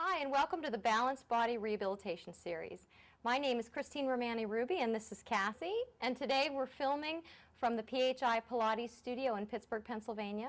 Hi, and welcome to the Balanced Body Rehabilitation Series. My name is Christine Romani-Ruby, and this is Cassie. And today we're filming from the PHI Pilates studio in Pittsburgh, Pennsylvania.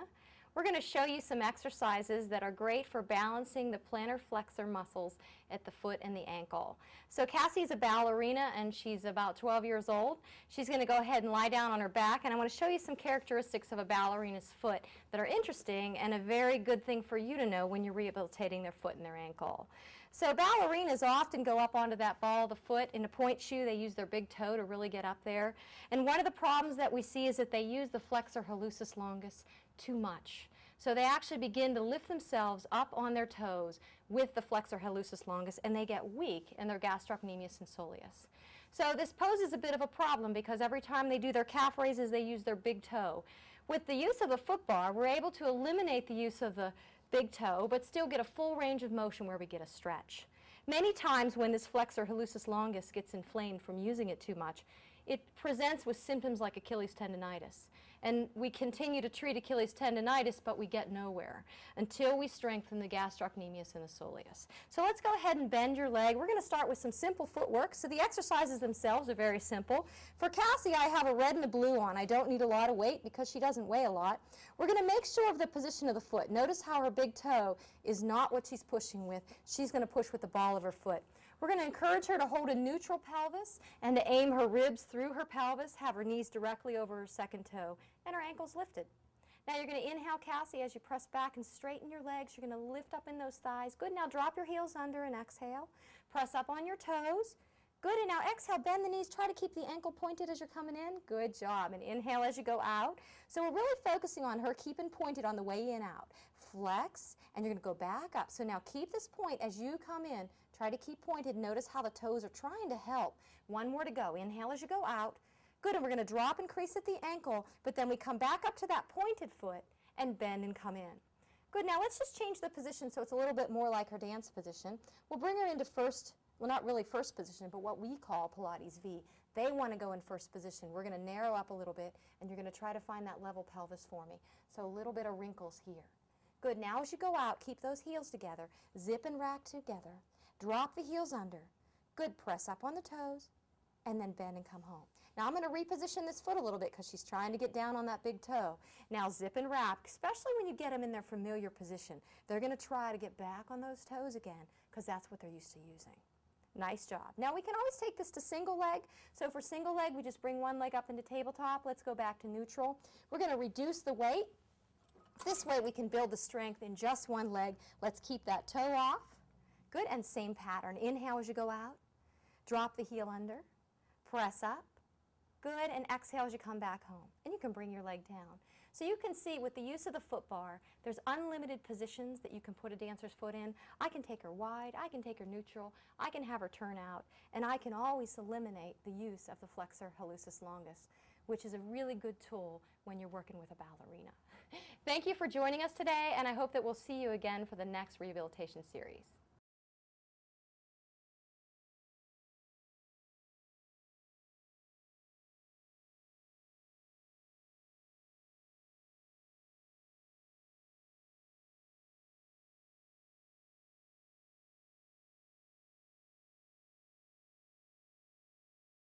We're going to show you some exercises that are great for balancing the plantar flexor muscles at the foot and the ankle. So Cassie's a ballerina and she's about 12 years old. She's going to go ahead and lie down on her back, and I want to show you some characteristics of a ballerina's foot that are interesting and a very good thing for you to know when you're rehabilitating their foot and their ankle. So ballerinas often go up onto that ball of the foot in a point shoe. They use their big toe to really get up there. And one of the problems that we see is that they use the flexor hallucis longus too much. So they actually begin to lift themselves up on their toes with the flexor hallucis longus, and they get weak in their gastrocnemius and soleus. So this poses a bit of a problem because every time they do their calf raises, they use their big toe. With the use of a foot bar, we're able to eliminate the use of the big toe, but still get a full range of motion where we get a stretch. Many times when this flexor hallucis longus gets inflamed from using it too much, it presents with symptoms like Achilles tendonitis. And we continue to treat Achilles tendonitis, but we get nowhere until we strengthen the gastrocnemius and the soleus. So let's go ahead and bend your leg. We're going to start with some simple footwork. So the exercises themselves are very simple. For Cassie, I have a red and a blue on. I don't need a lot of weight because she doesn't weigh a lot. We're going to make sure of the position of the foot. Notice how her big toe is not what she's pushing with. She's going to push with the ball of her foot. We're going to encourage her to hold a neutral pelvis and to aim her ribs through her pelvis, have her knees directly over her second toe, and her ankles lifted. Now you're going to inhale, Cassie, as you press back and straighten your legs. You're going to lift up in those thighs. Good. Now drop your heels under and exhale. Press up on your toes. Good. And now exhale, bend the knees. Try to keep the ankle pointed as you're coming in. Good job. And inhale as you go out. So we're really focusing on her keeping pointed on the way in out. Flex, and you're going to go back up. So now keep this point as you come in. Try to keep pointed. Notice how the toes are trying to help. One more to go. Inhale as you go out. Good, and we're going to drop and crease at the ankle, but then we come back up to that pointed foot and bend and come in. Good, now let's just change the position so it's a little bit more like her dance position. We'll bring her into first, well, not really first position, but what we call Pilates V. They want to go in first position. We're going to narrow up a little bit, and you're going to try to find that level pelvis for me. So a little bit of wrinkles here. Good, now as you go out, keep those heels together. Zip and rack together. Drop the heels under. Good, press up on the toes, and then bend and come home. Now I'm going to reposition this foot a little bit because she's trying to get down on that big toe. Now zip and wrap, especially when you get them in their familiar position. They're going to try to get back on those toes again because that's what they're used to using. Nice job. Now we can always take this to single leg. So for single leg, we just bring one leg up into tabletop. Let's go back to neutral. We're going to reduce the weight. This way we can build the strength in just one leg. Let's keep that toe off. Good, and same pattern. Inhale as you go out. Drop the heel under. Press up. Good, and exhale as you come back home. And you can bring your leg down. So you can see with the use of the foot bar, there's unlimited positions that you can put a dancer's foot in. I can take her wide, I can take her neutral, I can have her turn out, and I can always eliminate the use of the flexor hallucis longus, which is a really good tool when you're working with a ballerina. Thank you for joining us today, and I hope that we'll see you again for the next rehabilitation series.